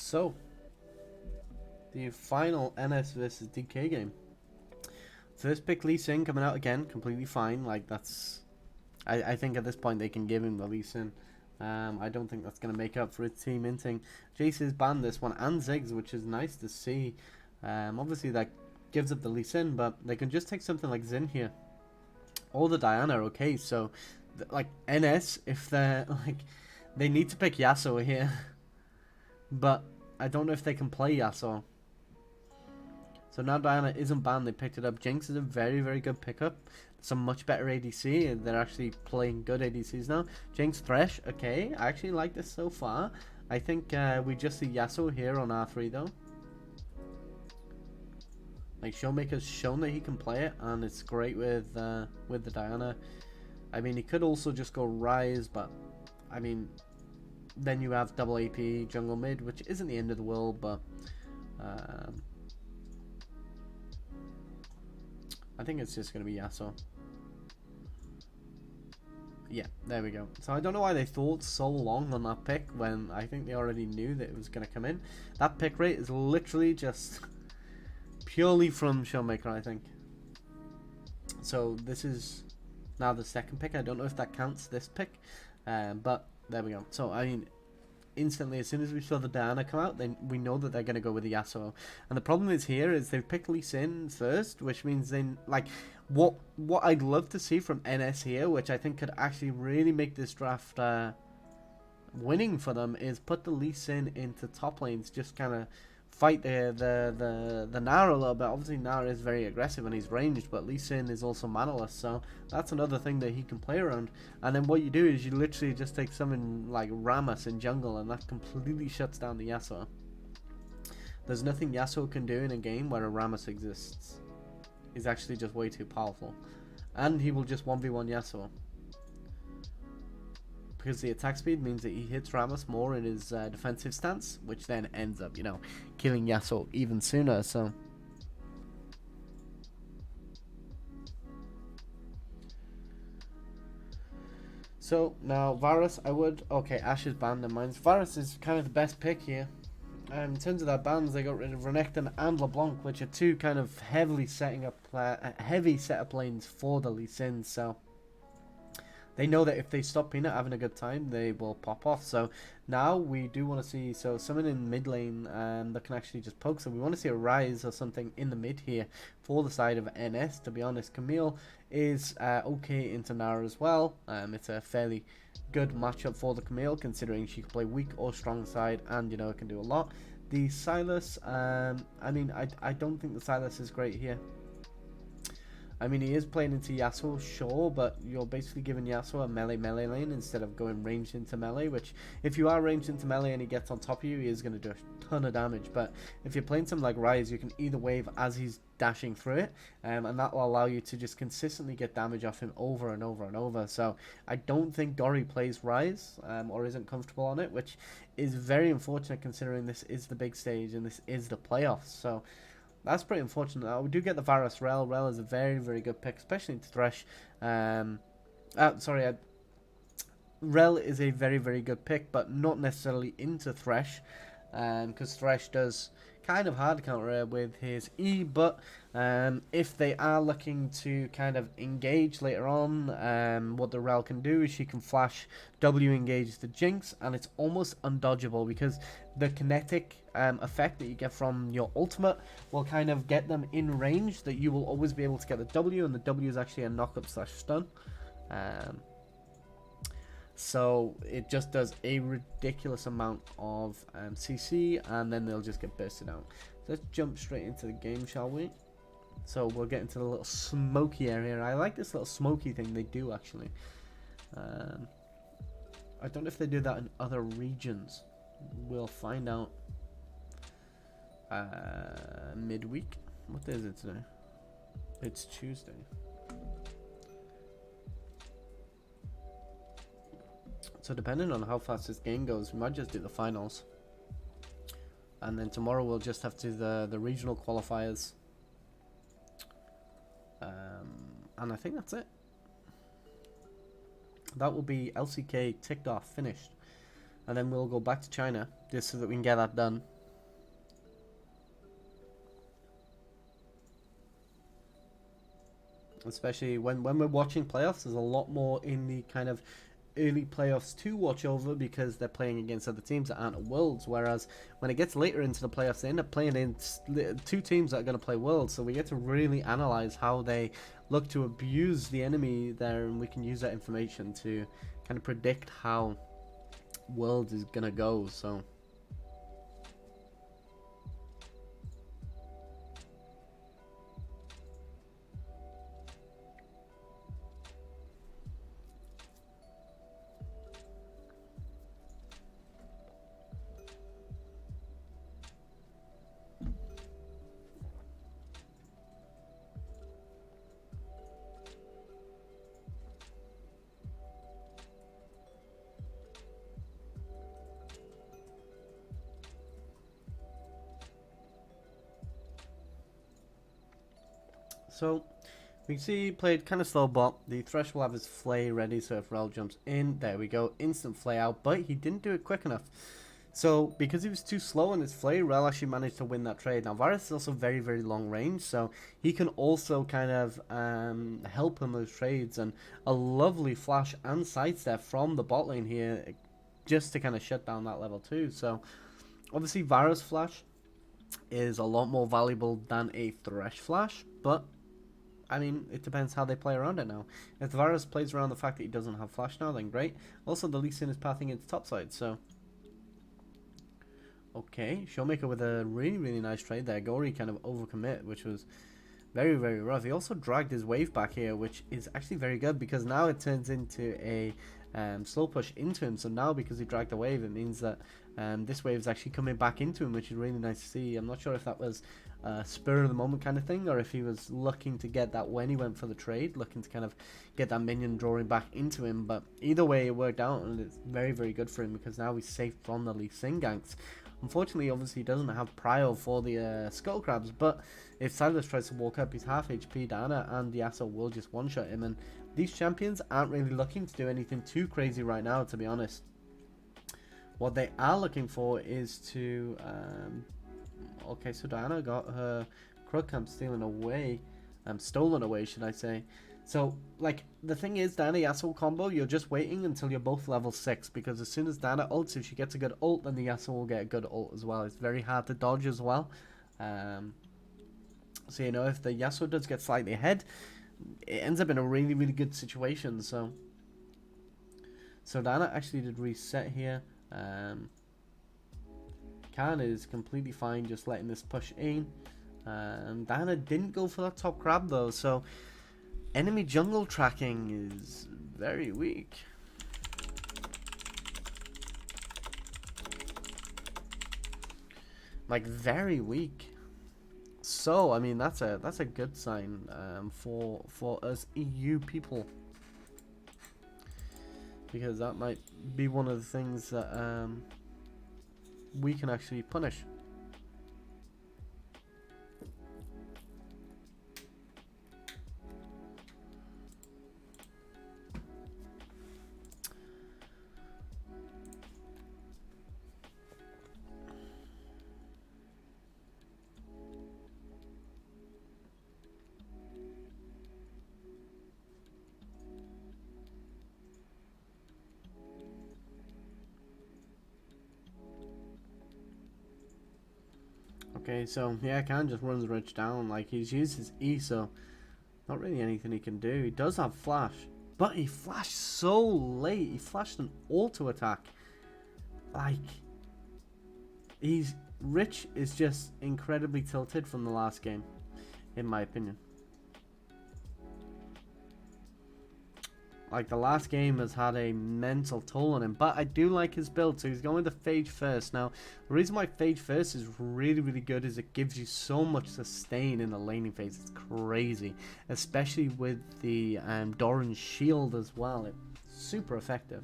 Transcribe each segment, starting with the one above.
So, the final NS versus DK game. First pick Lee Sin coming out again, completely fine. Like, that's... I think at this point they can give him the Lee Sin. I don't think that's going to make up for his team inting. Jace is banned this one, and Ziggs, which is nice to see. Obviously, that gives up the Lee Sin, but they can just take something like Xin here. Or the Diana, okay, so... like, NS, if they're... like, they need to pick Yasuo here. But I don't know if they can play Yasuo. So now Diana isn't banned, they picked it up. Jinx is a very, very good pickup. Some much better ADC, and they're actually playing good ADCs now. Jinx Thresh, okay, I actually like this so far. I think we just see Yasuo here on R3 though. Like, Showmaker's shown that he can play it, and it's great with the Diana. I mean, he could also just go Ryze, but I mean, then you have double AP jungle mid, which isn't the end of the world, but I think it's just going to be Yasuo. Yeah, there we go. So I don't know why they thought so long on that pick when I think they already knew that it was going to come in. That pick rate is literally just purely from Showmaker, I think. So this is now the second pick. I don't know if that counts, this pick, but there we go. So I mean, instantly as soon as we saw the Diana come out, then we know that they're going to go with the Yasuo. And the problem is here is they've picked Lee Sin first, which means then, like, what I'd love to see from NS here, which I think could actually really make this draft winning for them, is put the Lee Sin into top lanes, just kind of fight the Nara a little bit. Obviously Nara is very aggressive and he's ranged, but Lee Sin is also manaless, so that's another thing that he can play around. And then what you do is you literally just take someone like Rammus in jungle, and that completely shuts down the Yasuo. There's nothing Yasuo can do in a game where a Rammus exists. He's actually just way too powerful, and he will just 1v1 Yasuo. Because the attack speed means that he hits Rammus more in his defensive stance, which then ends up, you know, killing Yasuo even sooner, so... So, now, Varus, I would... Okay, Ashe is banned in mine. Varus is kind of the best pick here. In terms of their bans, they got rid of Renekton and LeBlanc, which are two kind of heavily setting up... heavy setup lanes for the Lee Sin, so... They know that if they stop Peanut having a good time, they will pop off. So now we do want to see someone in mid lane that can actually just poke. So we want to see a Ryze or something in the mid here for the side of NS. To be honest, Camille is okay into Nara as well. It's a fairly good matchup for the Camille, considering she can play weak or strong side, and you know it can do a lot. The Sylas, I mean, I don't think the Sylas is great here. I mean, he is playing into Yasuo, sure, but you're basically giving Yasuo a melee lane instead of going ranged into melee, which, if you are ranged into melee and he gets on top of you, he is going to do a ton of damage. But if you're playing something like Ryze, you can either wave as he's dashing through it, and that will allow you to just consistently get damage off him over and over and over. So I don't think Dory plays Ryze, or isn't comfortable on it, which is very unfortunate considering this is the big stage and this is the playoffs. So... that's pretty unfortunate. We do get the Varus Rel. Rel is a very, very good pick, especially into Thresh. Rel is a very, very good pick, but not necessarily into Thresh, because Thresh does kind of hard counter with his E, but if they are looking to kind of engage later on, what the Rel can do is she can flash W engage the Jinx, and it's almost undodgeable because the kinetic effect that you get from your ultimate will kind of get them in range that you will always be able to get the W, and the W is actually a knock up / stun. So it just does a ridiculous amount of CC, and then they'll just get bursted out. So let's jump straight into the game, shall we? So we'll get into the little smoky area. I like this little smoky thing they do, actually. I don't know if they do that in other regions. We'll find out midweek. What day is it today? It's Tuesday. So depending on how fast this game goes, we might just do the finals. And then tomorrow we'll just have to do the regional qualifiers. And I think that's it. That will be LCK ticked off, finished. And then we'll go back to China, just so that we can get that done. especially when we're watching playoffs. There's a lot more in the kind of early playoffs to watch over because they're playing against other teams that aren't at Worlds. Whereas when it gets later into the playoffs, they end up playing in two teams that are going to play Worlds. So we get to really analyze how they look to abuse the enemy there, and we can use that information to kind of predict how Worlds is going to go. So. So, we can see he played kind of slow bot. The Thresh will have his flay ready, so if Rel jumps in, there we go, instant flay out, but he didn't do it quick enough. So, because he was too slow in his flay, Rel actually managed to win that trade. Now, Varus is also very, very long range, so he can also kind of help in those trades, and a lovely flash and sidestep from the bot lane here, just to kind of shut down that level 2. So, obviously, Varus flash is a lot more valuable than a Thresh flash, but I mean, it depends how they play around it now. If the Varus plays around the fact that he doesn't have flash now, then great. Also, the Lee Sin is pathing into topside, so. Okay, Showmaker with a really, really nice trade there. Gory kind of overcommit, which was very, very rough. He also dragged his wave back here, which is actually very good because now it turns into a slow push into him. So now because he dragged the wave, it means that this wave is actually coming back into him, which is really nice to see. I'm not sure if that was spur of the moment kind of thing, or if he was looking to get that when he went for the trade, looking to kind of get that minion drawing back into him. But either way, it worked out, and it's very, very good for him because now he's safe from the Lee Sin ganks. Unfortunately, obviously, he doesn't have prio for the skull crabs, but if Silas tries to walk up, he's half HP. Diana and Yasuo will just one-shot him, and these champions aren't really looking to do anything too crazy right now, to be honest. What they are looking for is to okay, so Diana got her Crookcamp stolen away, should I say. So, like, the thing is, Diana Yasuo combo, you're just waiting until you're both level 6, because as soon as Diana ults, if she gets a good ult, then the Yasuo will get a good ult as well. It's very hard to dodge as well. So, you know, if the Yasuo does get slightly ahead, it ends up in a really, really good situation, so Diana actually did reset here. Khan is completely fine just letting this push in. And Diana didn't go for that top crab though, so enemy jungle tracking is very weak. Like, very weak. So, I mean, that's a good sign for us EU people. Because that might be one of the things that we can actually punish. Okay, so yeah, Khan just runs Rich down. Like, he's used his E, so not really anything he can do. He does have flash, but he flashed so late. He flashed an auto attack. Like, Rich is just incredibly tilted from the last game, in my opinion. Like, the last game has had a mental toll on him, but I do like his build, so he's going to Phage first. Now, the reason why Phage first is really, really good is it gives you so much sustain in the laning phase. It's crazy, especially with the Doran's shield as well. It's super effective.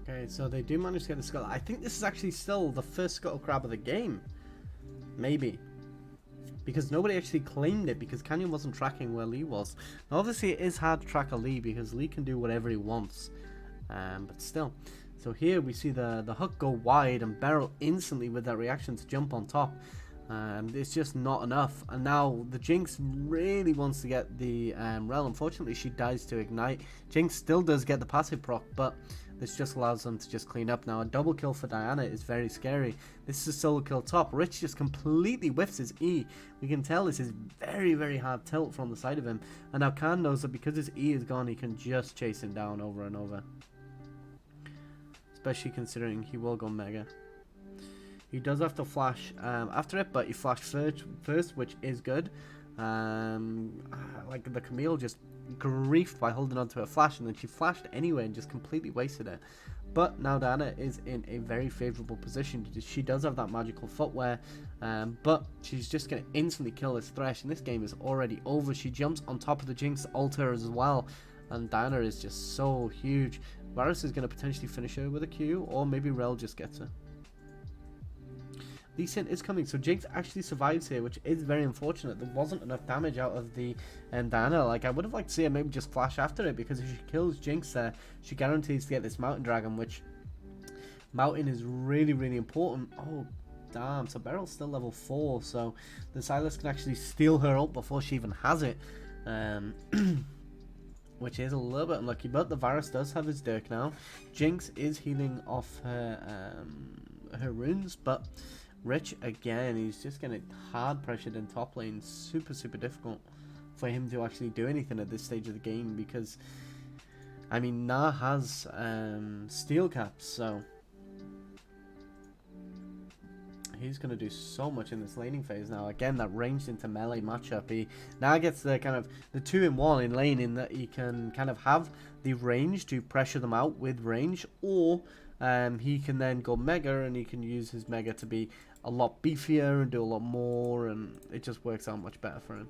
Okay, so they do manage to get the scuttle. I think this is actually still the first scuttle grab of the game. Maybe. Because nobody actually claimed it because Canyon wasn't tracking where Lee was. Now, obviously, it is hard to track a Lee because Lee can do whatever he wants. But still. So here we see the hook go wide and Beryl instantly with that reaction to jump on top. It's just not enough. And now the Jinx really wants to get the Rel. Unfortunately, she dies to ignite. Jinx still does get the passive proc, but this just allows them to just clean up now. A double kill for Diana is very scary. This is a solo kill top. Rich just completely whiffs his E. We can tell this is very, very hard tilt from the side of him. And now Khan knows that because his E is gone, he can just chase him down over and over. Especially considering he will go Mega. He does have to flash after it, but he flashed first, which is good. Like the Camille just griefed by holding on to her flash, and then she flashed anyway and just completely wasted it. But now Diana is in a very favourable position. She does have that magical footwear, but she's just going to instantly kill this Thresh, and this game is already over. She jumps on top of the Jinx altar as well, and Diana is just so huge. Varus is going to potentially finish her with a Q, or maybe Rel just gets her. Lee Sin is coming, so Jinx actually survives here, which is very unfortunate. There wasn't enough damage out of the Diana. Like, I would have liked to see her maybe just flash after it, because if she kills Jinx there, she guarantees to get this Mountain Dragon, which Mountain is really, really important. Oh, damn. So Beryl's still level 4, so the Sylas can actually steal her up before she even has it, which is a little bit unlucky. But the Varus does have his Dirk now. Jinx is healing off her runes, but Rich, again, he's just getting hard pressured in top lane. Super, super difficult for him to actually do anything at this stage of the game because, I mean, Na has steel caps, so he's going to do so much in this laning phase now. Again, that ranged into melee matchup. He now gets the kind of the 2-in-1 in lane, in that he can kind of have the range to pressure them out with range, or he can then go Mega, and he can use his Mega to be a lot beefier and do a lot more, and it just works out much better for him.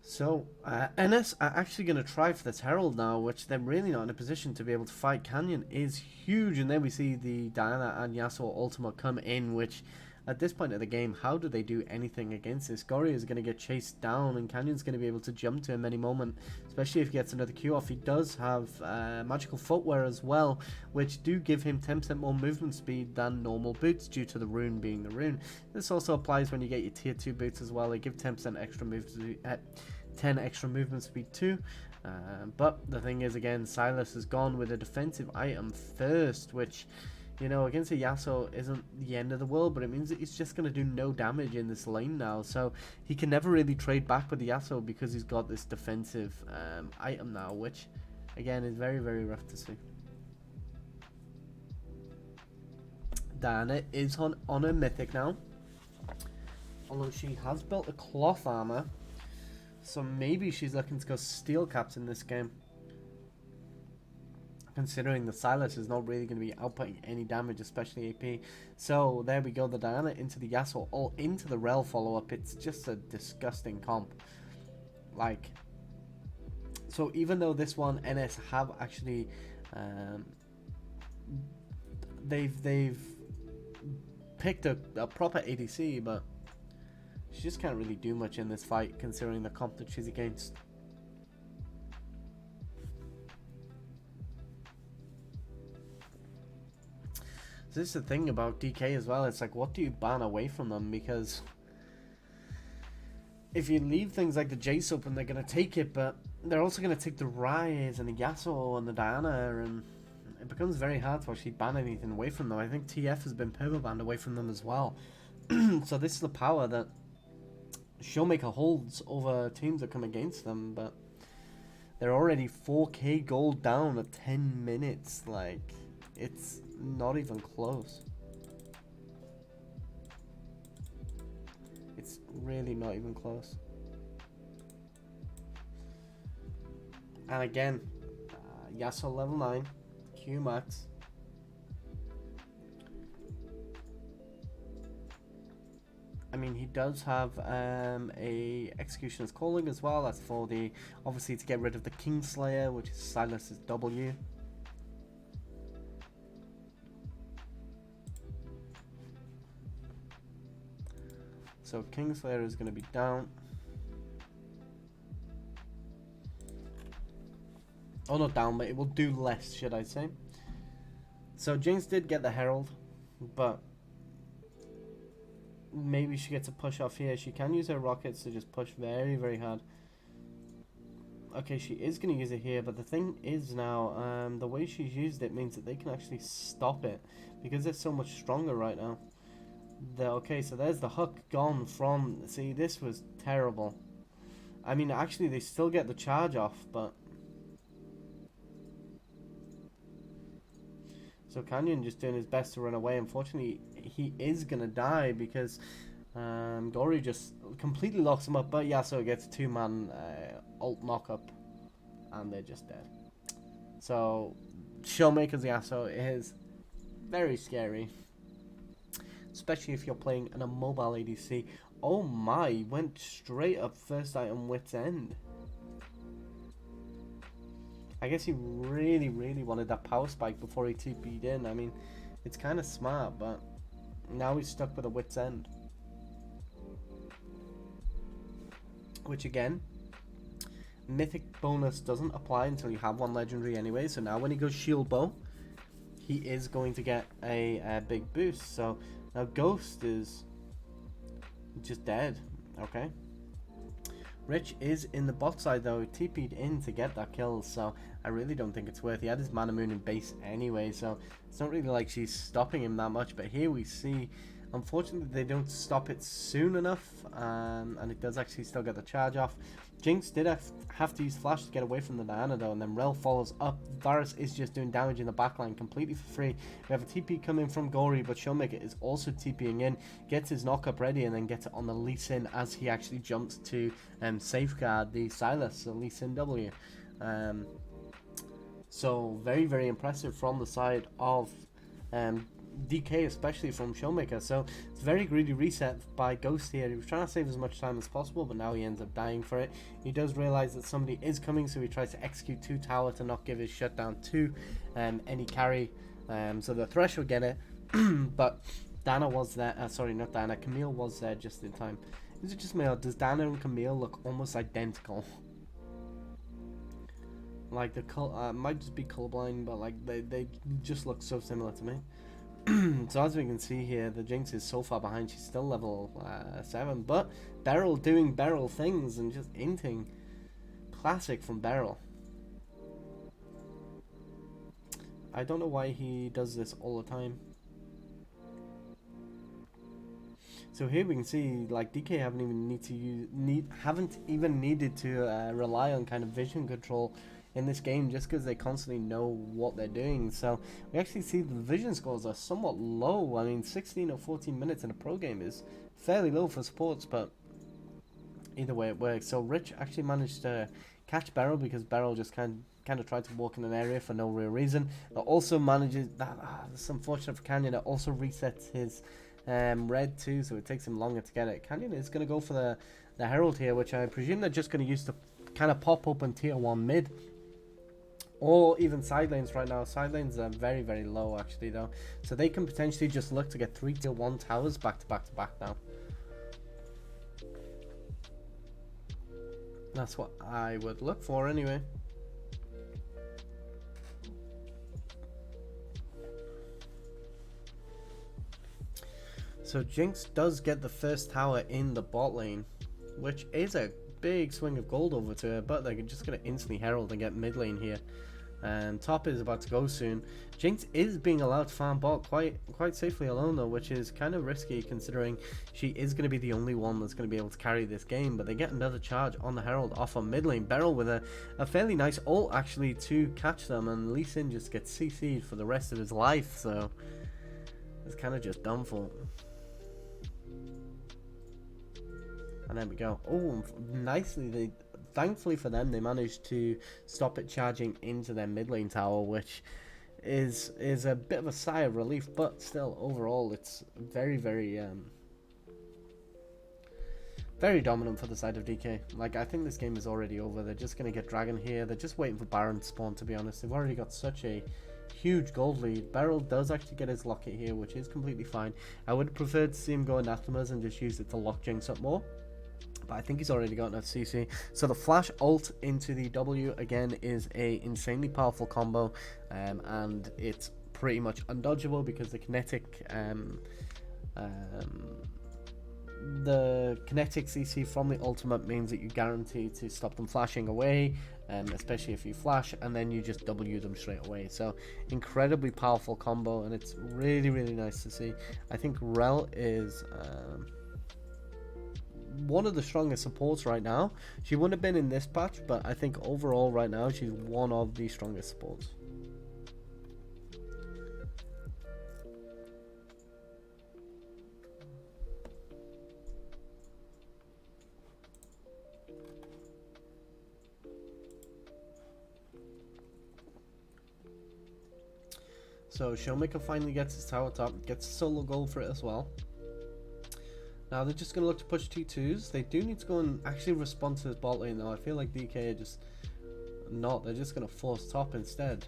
So, NS are actually going to try for this Herald now, which they're really not in a position to be able to fight. Canyon is huge, and then we see the Diana and Yasuo ultimate come in, which at this point of the game, how do they do anything against this? Gori is going to get chased down, and Canyon's going to be able to jump to him any moment, especially if he gets another Q off. He does have magical footwear as well, which do give him 10% more movement speed than normal boots due to the rune being the rune. This also applies when you get your tier 2 boots as well. They give 10% extra movement, 10 extra movement speed too. But the thing is, again, Sylas has gone with a defensive item first, which, you know, against a Yasuo isn't the end of the world, but it means that he's just going to do no damage in this lane now. So he can never really trade back with the Yasuo because he's got this defensive item now, which, again, is very, very rough to see. Diana is on a mythic now, although she has built a cloth armor, so maybe she's looking to go steel caps in this game, considering the Sylas is not really going to be outputting any damage, especially AP. So there we go, the Diana into the Yasuo, all into the Rel follow-up. It's just a disgusting comp. Like, so even though this one NS have actually they've picked a proper ADC, but she just can't really do much in this fight considering the comp that she's against. So this is the thing about DK as well. It's like, what do you ban away from them? Because if you leave things like the Jace open, they're going to take it, but they're also going to take the Ryze and the Yasuo and the Diana, and it becomes very hard to actually ban anything away from them. I think TF has been perma-banned away from them as well. So this is the power that Showmaker holds over teams that come against them, but they're already 4k gold down at 10 minutes. Like, it's not even close. It's really not even close. And again, Yasuo level 9, Q max. I mean, he does have a Executioner's Calling as well. That's for the, obviously, to get rid of the Kingslayer, which is Silas's W. So Kingslayer is going to be down. Oh, not down, but it will do less, should I say. So Jinx did get the Herald, but maybe she gets a push off here. She can use her rockets to just push very, very hard. Okay, she is going to use it here, but the thing is now, the way she's used it means that they can actually stop it, because they're so much stronger right now. Okay, so there's the hook gone from... See, this was terrible. I mean, actually, they still get the charge off, but... So Canyon just doing his best to run away. Unfortunately, he is going to die because Gory just completely locks him up. But Yasuo gets a 2-man ult knock-up, and they're just dead. So, Showmaker's Yasuo is very scary. Especially if you're playing in a mobile ADC. Oh my, went straight up first item Wit's End. I guess he really, really wanted that power spike before he TP'd in. I mean, it's kind of smart, but now he's stuck with a Wit's End. Which again, Mythic bonus doesn't apply until you have one legendary anyway. So now when he goes Shield Bow, he is going to get a big boost. So now Ghost is just dead. Okay. Rich is in the bot side though, TP'd in to get that kill, so I really don't think it's worth. He had his Mana Moon in base anyway, so it's not really like she's stopping him that much. But here we see, unfortunately, they don't stop it soon enough, and it does actually still get the charge off. Jinx did have to use Flash to get away from the Diana though, and then Rel follows up. Varus is just doing damage in the backline completely for free. We have a TP coming from Gory, but Showmaker is also TPing in, gets his knock-up ready, and then gets it on the Lee Sin as he actually jumps to safeguard the Silas, the Lee Sin W. So very, very impressive from the side of DK, especially from Showmaker. So it's a very greedy reset by Ghost here. He was trying to save as much time as possible, but now he ends up dying for it. He does realize that somebody is coming, so he tries to execute 2 tower to not give his shutdown to any carry, so the Thresh will get it. But Dana was there, sorry, not Dana, Camille was there just in time. Is it just me, or does Dana and Camille look almost identical? Like the might just be colorblind, but like they just look so similar to me. So as we can see here, the Jinx is so far behind. She's still level 7, but Beryl doing Beryl things and just inting. Classic from Beryl. I don't know why he does this all the time. So here we can see, like, DK haven't even needed to rely on kind of vision control in this game, just because they constantly know what they're doing. So we actually see the vision scores are somewhat low. I mean, 16 or 14 minutes in a pro game is fairly low for sports, but either way it works. So Rich actually managed to catch Beryl because Beryl just kind of tried to walk in an area for no real reason. But also manages that. It's unfortunate for Canyon. It also resets his red too, so it takes him longer to get it. Canyon is going to go for the Herald here, which I presume they're just going to use to kind of pop open tier 1 mid. Or even side lanes right now. Side lanes are very, very low actually though. So they can potentially just look to get 3 tier 1 towers back to back to back now. That's what I would look for anyway. So Jinx does get the first tower in the bot lane, which is a big swing of gold over to her, but they're just going to instantly herald and get mid lane here. And top is about to go soon. Jinx is being allowed to farm bot quite safely alone though, which is kind of risky considering she is going to be the only one that's going to be able to carry this game. But they get another charge on the herald off on mid lane. Beryl with a fairly nice ult actually to catch them, and Lee Sin just gets CC'd for the rest of his life, so it's kind of just done for. And there we go. Oh, nicely. Thankfully for them, they managed to stop it charging into their mid lane tower, which is a bit of a sigh of relief. But still, overall, it's very, very Very dominant for the side of DK. Like, I think this game is already over. They're just going to get Dragon here. They're just waiting for Baron to spawn, to be honest. They've already got such a huge gold lead. Beryl does actually get his locket here, which is completely fine. I would prefer to see him go Anathemas and just use it to lock Jinx up more. But I think he's already got enough CC. So the flash ult into the W, again, is a insanely powerful combo. And it's pretty much undodgeable because the kinetic CC from the ultimate means that you guarantee to stop them flashing away, especially if you flash, and then you just W them straight away. So incredibly powerful combo, and it's really, really nice to see. I think Rel is one of the strongest supports right now. She wouldn't have been in this patch, but I think overall right now she's one of the strongest supports. So Showmaker finally gets his tower top, gets a solo goal for it as well. Now they're just going to look to push T2s. They do need to go and actually respond to this bot lane though. I feel like DK are just not. They're just going to force top instead.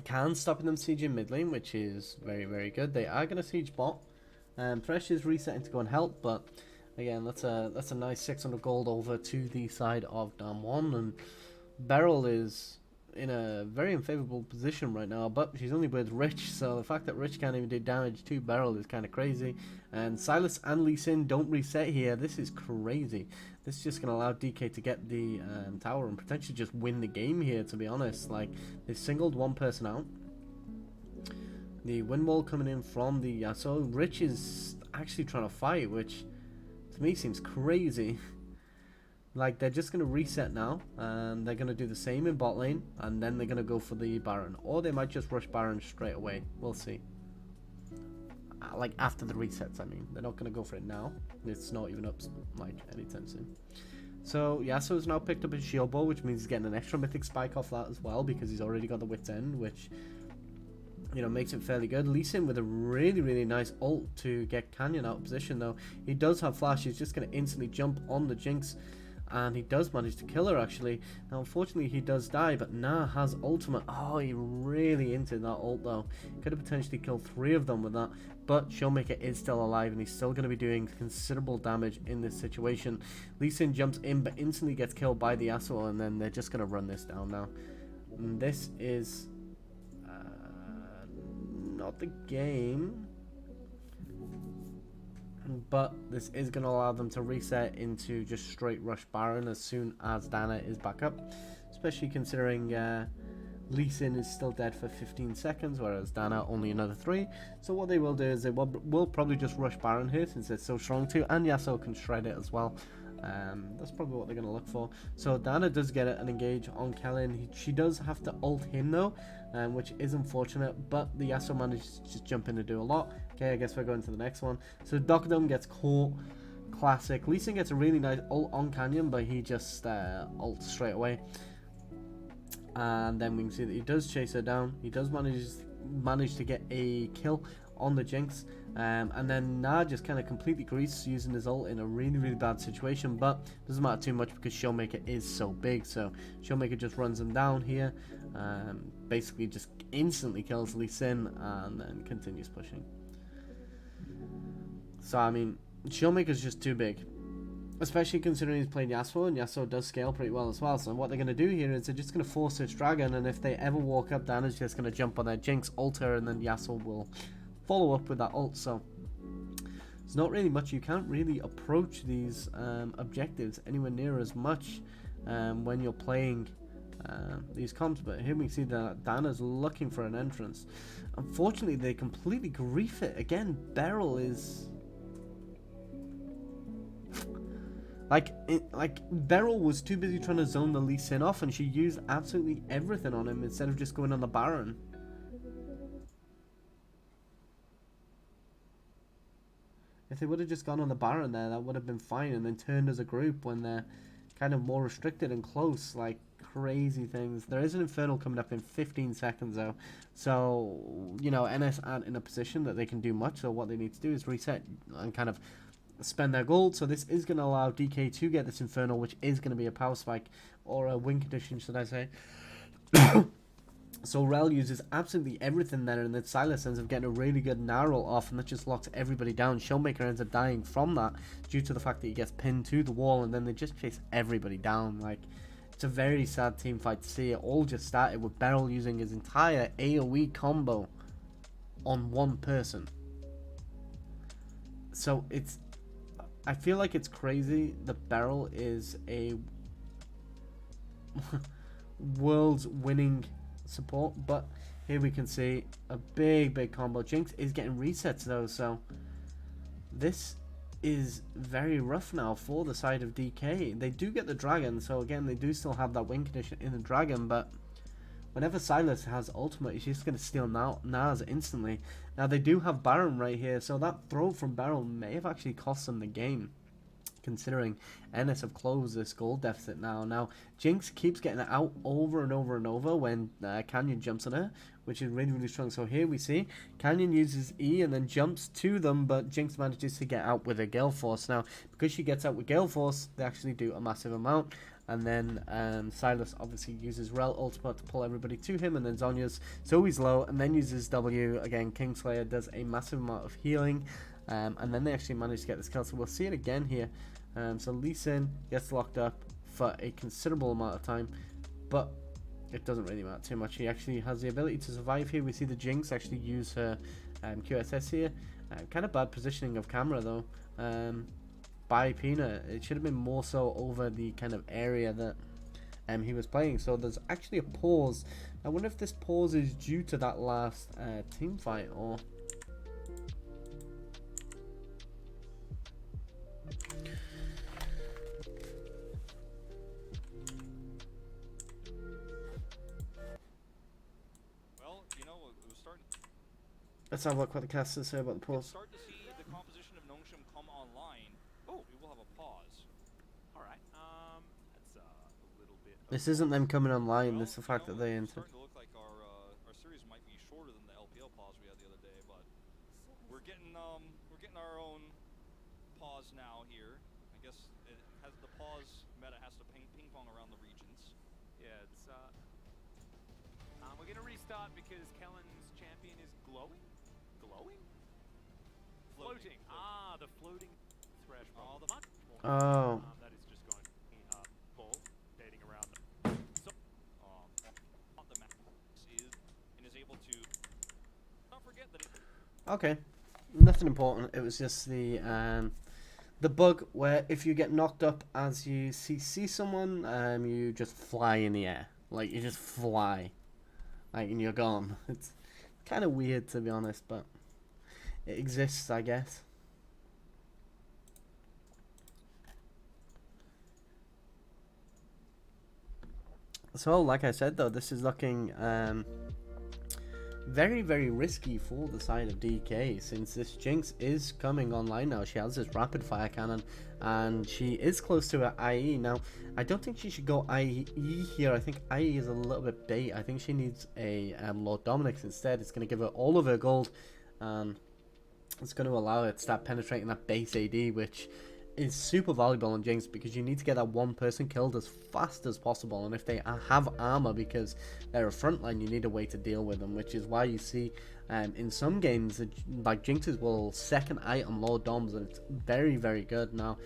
Can stopping them sieging mid lane, which is very, very good. They are going to siege bot. Thresh is resetting to go and help, but again, that's a nice 600 gold over to the side of Damwon, and Beryl is in a very unfavorable position right now, but she's only with Rich, so the fact that Rich can't even do damage to Beryl is kind of crazy. And Silas and Lee Sin don't reset here. This is crazy. This is just going to allow DK to get the tower and potentially just win the game here, to be honest. Like, they've singled one person out. The wind wall coming in from the Yasuo. Rich is actually trying to fight, which to me seems crazy. Like, they're just going to reset now, and they're going to do the same in bot lane, and then they're going to go for the Baron. Or they might just rush Baron straight away. We'll see. Like, after the resets, I mean. They're not going to go for it now. It's not even up, like, anytime soon. So, Yasuo's now picked up his shield bow, which means he's getting an extra mythic spike off that as well, because he's already got the Wit's End, which, you know, makes it fairly good. Lee Sin with a really, really nice ult to get Canyon out of position, though. He does have flash. He's just going to instantly jump on the Jinx. And he does manage to kill her, actually. Now, unfortunately, he does die, but Nah has ultimate. Oh, he really into that ult, though. Could have potentially killed 3 of them with that. But Showmaker is still alive, and he's still going to be doing considerable damage in this situation. Lee Sin jumps in, but instantly gets killed by the Yasuo, and then they're just going to run this down now. And this is not the game, but this is going to allow them to reset into just straight rush Baron as soon as Dana is back up, especially considering Lee Sin is still dead for 15 seconds, whereas Dana only another 3. So what they will do is they will probably just rush Baron here, since they're so strong too, and Yasuo can shred it as well. That's probably what they're going to look for. So Dana does get an engage on Kellen. She does have to ult him though, which is unfortunate, but the Yasuo manages to just jump in and do a lot. Okay, I guess we're going to the next one. So Docdom gets caught. Classic. Lee Sin gets a really nice ult on Canyon, but he just ults straight away. And then we can see that he does chase her down. He does manage to get a kill on the Jinx. And then Nah just kind of completely greases using his ult in a really, really bad situation, but doesn't matter too much because Showmaker is so big. So Showmaker just runs him down here, basically just instantly kills Lee Sin and then continues pushing. So I mean, Showmaker's just too big, especially considering he's playing Yasuo, and Yasuo does scale pretty well as well. So what they're going to do here is they're just going to force this dragon, and if they ever walk up, Dana's just going to jump on their Jinx, ult her, and then Yasuo will follow up with that ult. So there's not really much. You can't really approach these objectives anywhere near as much when you're playing these comps. But here we see that Dana's looking for an entrance. Unfortunately, they completely grief it. Again, Beryl is like Beryl was too busy trying to zone the Lee Sin off, and she used absolutely everything on him instead of just going on the Baron. If they would have just gone on the Baron there, that would have been fine, and then turned as a group when they're kind of more restricted and close. Like, crazy things. There is an Infernal coming up in 15 seconds though, so you know, NS aren't in a position that they can do much. So what they need to do is reset and kind of spend their gold. So this is going to allow DK to get this Inferno, which is going to be a power spike, or a win condition, should I say. So Rel uses absolutely everything there, and then Silas ends up getting a really good narrow off, and that just locks everybody down. Showmaker ends up dying from that due to the fact that he gets pinned to the wall, and then they just chase everybody down. Like, it's a very sad team fight to see. It all just started with Beryl using his entire AoE combo on one person. So it's, I feel like it's crazy that Beryl is a world's winning support, but here we can see a big combo. Jinx is getting resets though, so this is very rough now for the side of DK. They do get the dragon, so again they do still have that win condition in the dragon, but whenever Silas has ultimate, he's just going to steal Naz instantly. Now they do have Baron right here, so that throw from Beryl may have actually cost them the game, considering NS have closed this gold deficit now. Now, Jinx keeps getting it out over and over and over when Canyon jumps on her, which is really strong. So here we see Canyon uses E and then jumps to them, but Jinx manages to get out with a Gale Force. Now, because she gets out with Gale Force, they actually do a massive amount. And then Silas obviously uses Rel ultimate to pull everybody to him, and then Zonya's Zoe's low, and then uses W. Again, Kingslayer does a massive amount of healing, and then they actually manage to get this kill. So we'll see it again here. So Lee Sin gets locked up for a considerable amount of time, but it doesn't really matter too much. He actually has the ability to survive here. We see the Jinx actually use her QSS here. Kind of bad positioning of camera though. By Pina, it should have been more so over the kind of area that he was playing. So there's actually a pause. I wonder if this pause is due to that last team fight, or well, you know, it was starting. Let's have a look what the casters say about the pause. Start to see the composition of Nongshim come online. Oh, we will have a pause. All right. That's a little bit. This isn't them coming online. This is the You fact know, that they it's entered. starting to look like our series might be shorter than the LPL pause we had the other day, but we're getting our own pause now here. I guess it has the pause meta has to ping pong around the regions. Yeah, it's we're gonna restart because Kellen's champion is glowing. Floating. Ah, the floating thresh. Oh, the much more. Oh. That is just going ball dating around. So, the map is and is able to not forget that it. Okay, nothing important. It was just the bug where if you get knocked up as you see someone, you just fly in the air. Like, you just fly, like, and you're gone. It's kind of weird, to be honest, but it exists, I guess. So, like I said, though, this is looking very risky for the side of DK, since this Jinx is coming online now. She has this rapid fire cannon, and she is close to her IE. Now, I don't think she should go IE here. I think IE is a little bit bait. I think she needs a Lord Dominic's instead. It's going to give her all of her gold, and it's going to allow her to start penetrating that base AD, which is super valuable on Jinx, because you need to get that one person killed as fast as possible, and if they have armor because they're a frontline, you need a way to deal with them, which is why you see in some games like Jinxes will second item Lord Doms, and it's very good. Now,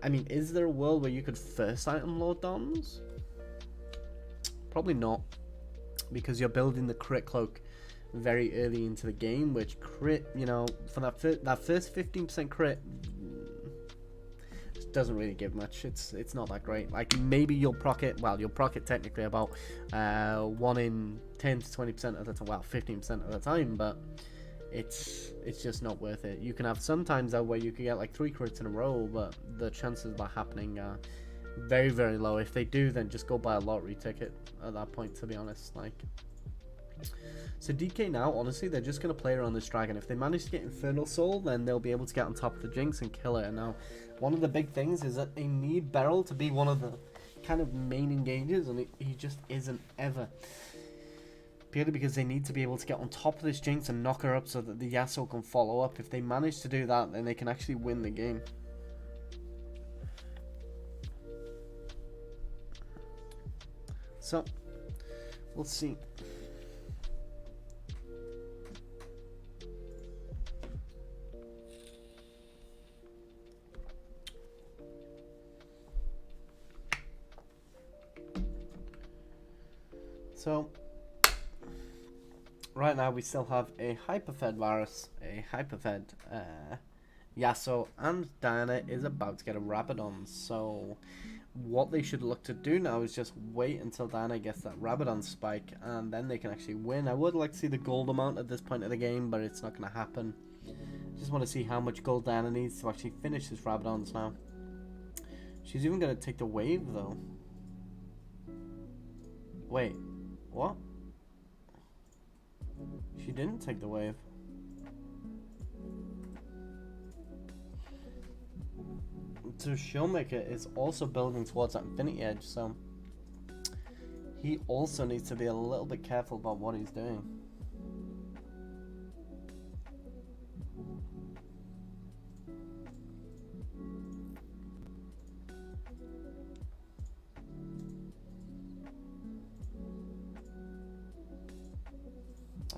I mean, is there a world where you could first item Lord Doms? Probably not, because you're building the crit cloak very early into the game, which crit, you know, for that first 15% crit doesn't really give much. It's not that great. Like, maybe you'll proc it, well, you'll proc it technically about 1 in 10 to 20% of the time, well, 15% of the time, but it's just not worth it. You can have sometimes though where you can get like 3 crits in a row, but the chances of that happening are very low. If they do, then just go buy a lottery ticket at that point, to be honest. Like, so DK now, honestly, they're just going to play around this dragon. If they manage to get Infernal Soul, then they'll be able to get on top of the Jinx and kill her. Now, one of the big things is that they need Beryl to be one of the kind of main engagers, and he just isn't ever. Purely because they need to be able to get on top of this Jinx and knock her up so that the Yasuo can follow up. If they manage to do that, then they can actually win the game. So we'll see. So right now we still have a hyperfed Varus, a hyperfed Yasuo, and Diana is about to get a Rabadon. So what they should look to do now is just wait until Diana gets that Rabadon spike, and then they can actually win. I would like to see the gold amount at this point of the game, but it's not going to happen. Just want to see how much gold Diana needs to actually finish his Rabadons now. She's even going to take the wave though. Wait, what? She didn't take the wave. So Showmaker is also building towards that Infinity Edge, so he also needs to be a little bit careful about what he's doing.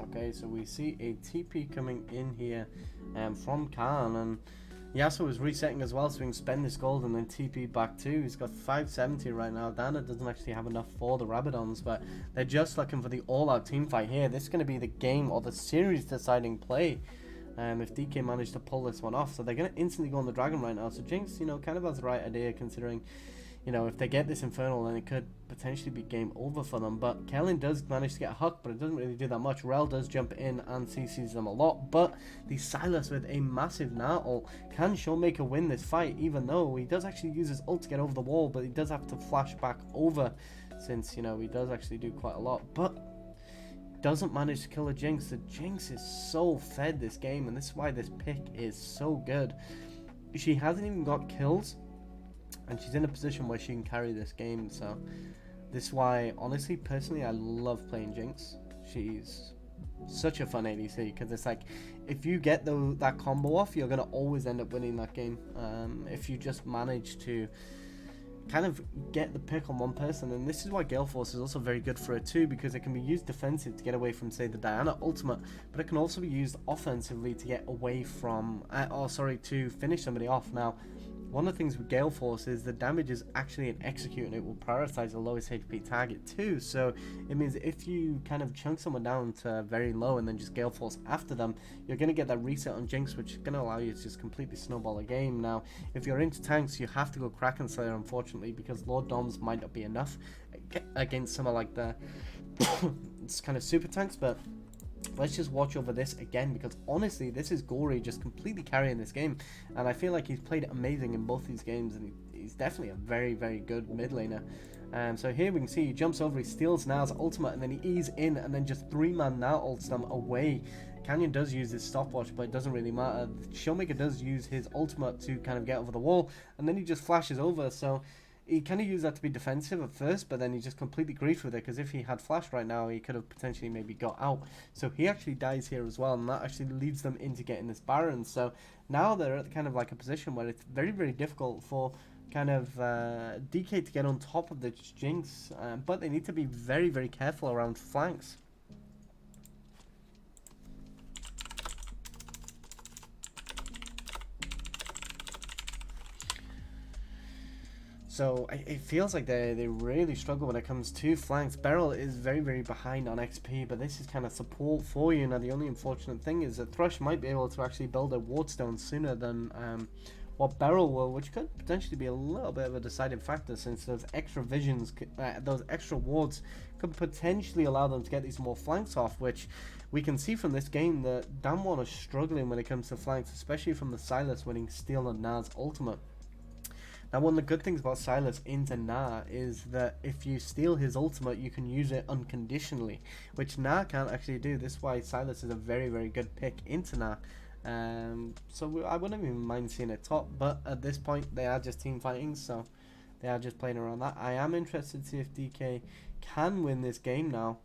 Okay, so we see a TP coming in here from Khan, and Yasuo is resetting as well, so we can spend this gold and then TP back too. He's got 570 right now. Dana doesn't actually have enough for the Rabadons, but they're just looking for the all-out team fight here. This is going to be the game or the series deciding play if DK managed to pull this one off. So they're going to instantly go on the Dragon right now. So Jinx, you know, kind of has the right idea considering, you know, if they get this Infernal, then it could potentially be game over for them. But Kellen does manage to get a hook, but it doesn't really do that much. Rel does jump in and CCs them a lot, but the Silas with a massive Gnar ult can Showmaker win this fight, even though he does actually use his ult to get over the wall, but he does have to flash back over since, you know, he does actually do quite a lot, but doesn't manage to kill a Jinx. The Jinx is so fed this game, and this is why this pick is so good. She hasn't even got kills, and she's in a position where she can carry this game, so this is why, honestly, personally, I love playing Jinx. She's such a fun ADC, because it's like, if you get that combo off, you're going to always end up winning that game. If you just manage to kind of get the pick on one person, and this is why Gale Force is also very good for it too, because it can be used defensive to get away from, say, the Diana ultimate, but it can also be used offensively to get away from, to finish somebody off. Now, one of the things with Gale Force is the damage is actually an execute, and it will prioritize the lowest HP target too. So it means if you kind of chunk someone down to very low and then just Gale Force after them, you're going to get that reset on Jinx, which is going to allow you to just completely snowball a game. Now, if you're into tanks, you have to go Kraken Slayer, unfortunately, because Lord Doms might not be enough against someone like the it's kind of super tanks, but let's just watch over this again, because honestly, this is Gory just completely carrying this game, and I feel like he's played amazing in both these games, and he's definitely a very, very good mid laner. So here we can see he jumps over, he steals Na's ultimate, and then he ease in, and then just 3-man Na ults them away. Canyon does use his stopwatch, but it doesn't really matter. Showmaker does use his ultimate to kind of get over the wall, and then he just flashes over, so he kind of used that to be defensive at first, but then he just completely griefed with it, because if he had flash right now, he could have potentially maybe got out. So he actually dies here as well, and that actually leads them into getting this Baron. So now they're at kind of like a position where it's very, very difficult for kind of DK to get on top of the Jinx, but they need to be very, very careful around flanks. So it feels like they really struggle when it comes to flanks. Beryl is very, very behind on XP, but this is kind of support for you. Now, the only unfortunate thing is that Thrush might be able to actually build a Wardstone sooner than what Beryl will, which could potentially be a little bit of a deciding factor, since those extra visions, those extra wards could potentially allow them to get these more flanks off, which we can see from this game that Damwon is struggling when it comes to flanks, especially from the Silas winning Steel and Na's ultimate. Now, one of the good things about Silas into Na is that if you steal his ultimate, you can use it unconditionally, which Na can't actually do. This is why Silas is a very, very good pick into Na. So I wouldn't even mind seeing it top, but at this point, they are just team fighting, so they are just playing around that. I am interested to see if DK can win this game now.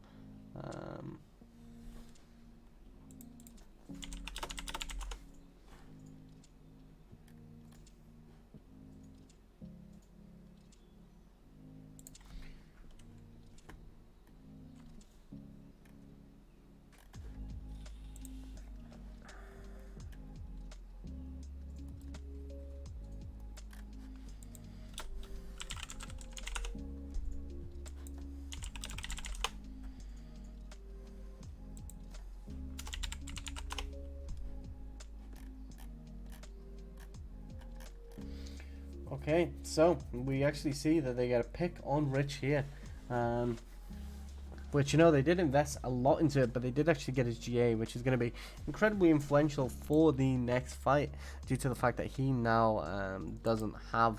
Okay, so we actually see that they get a pick on Rich here. Which, you know, they did invest a lot into it, but they did actually get his GA, which is going to be incredibly influential for the next fight, due to the fact that he now doesn't have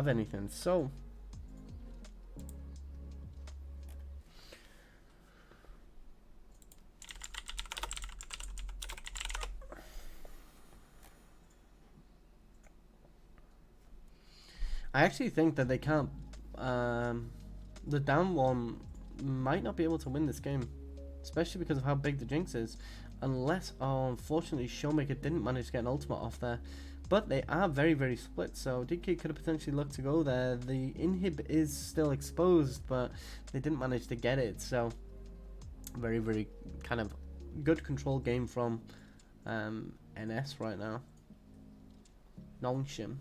anything. So I actually think that they can't. The down one might not be able to win this game, especially because of how big the Jinx is. Unless, oh, unfortunately, Showmaker didn't manage to get an ultimate off there. But they are very, very split, so DK could have potentially looked to go there. The inhib is still exposed, but they didn't manage to get it. So, very, very kind of good control game from NS right now. Nongshim.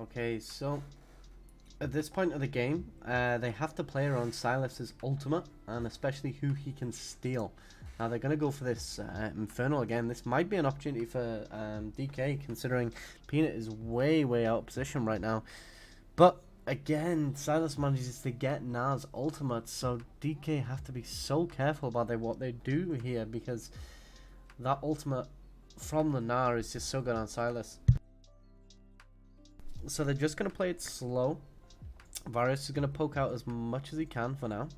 Okay, so at this point of the game, they have to play around Silas's ultimate, and especially who he can steal. Now they're going to go for this Infernal again. This might be an opportunity for DK, considering Peanut is way, way out of position right now. But again, Silas manages to get Na's ultimate, so DK have to be so careful about what they do here, because that ultimate from the Na is just so good on Silas. So they're just going to play it slow. Varus is going to poke out as much as he can for now.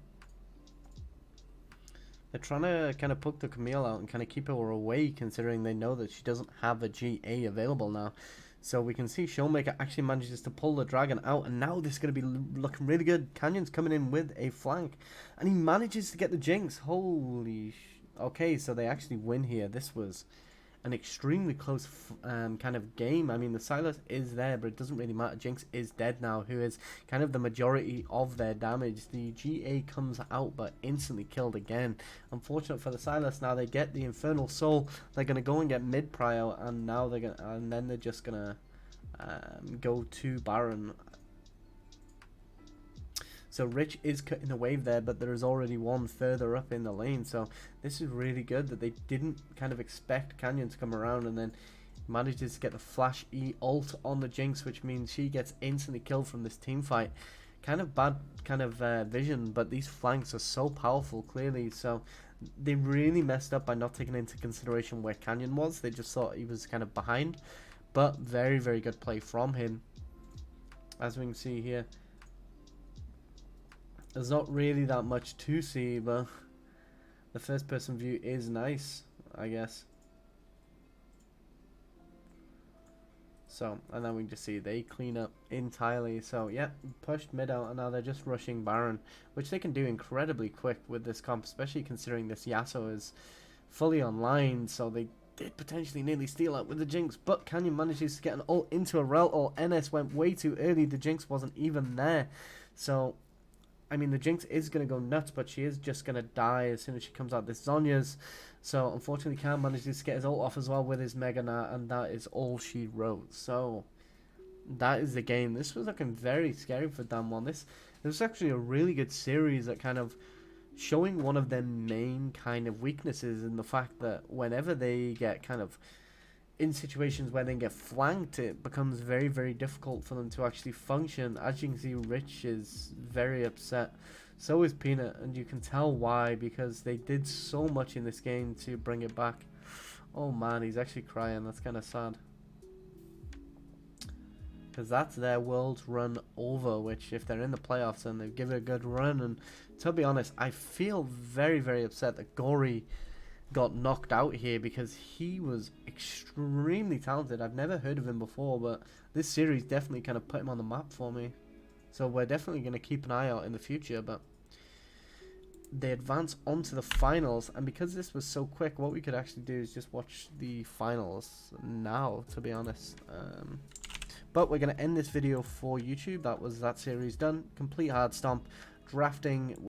They're trying to kind of poke the Camille out and kind of keep her away, considering they know that she doesn't have a GA available now. So we can see Showmaker actually manages to pull the dragon out, and now this is going to be looking really good. Canyon's coming in with a flank, and he manages to get the Jinx. Holy okay, so they actually win here. This was an extremely close kind of game. I mean, the Silas is there, but it doesn't really matter. Jinx is dead now, who is kind of the majority of their damage. The GA comes out, but instantly killed again. Unfortunate for the Silas. Now they get the Infernal Soul. They're gonna go and get mid prio, and now then they're just gonna go to Baron. So Rich is cutting the wave there, but there is already one further up in the lane. So this is really good that they didn't kind of expect Canyon to come around, and then manages to get the flash E ult on the Jinx, which means she gets instantly killed from this team fight. Kind of bad kind of vision, but these flanks are so powerful clearly. So they really messed up by not taking into consideration where Canyon was. They just thought he was kind of behind, but very, very good play from him. As we can see here, there's not really that much to see, but the first person view is nice, I guess. So, and then we just see they clean up entirely. So, yeah, pushed mid out, and now they're just rushing Baron, which they can do incredibly quick with this comp, especially considering this Yasuo is fully online. So they did potentially nearly steal out with the Jinx, but Canyon manages to get an ult into a Rel ult. NS went way too early. The Jinx wasn't even there. So, I mean, the Jinx is going to go nuts, but she is just going to die as soon as she comes out this Zhonya's. So, unfortunately, Cam manages to get his ult off as well with his Mega Nat, and that is all she wrote. So, that is the game. This was looking very scary for Damwon. This was actually a really good series at kind of showing one of their main kind of weaknesses in the fact that whenever they get kind of in situations where they get flanked, it becomes very, very difficult for them to actually function. As you can see, Rich is very upset. So is Peanut, and you can tell why, because they did so much in this game to bring it back. Oh man, he's actually crying. That's kind of sad, because that's their world's run over, which if they're in the playoffs and they give it a good run. And to be honest, I feel very, very upset that Gory got knocked out here because he was extremely talented. I've never heard of him before, but this series definitely kind of put him on the map for me. So we're definitely going to keep an eye out in the future, but they advance onto the finals, and because this was so quick, what we could actually do is just watch the finals now, to be honest. But we're going to end this video for YouTube. That series done. Complete hard stomp. Drafting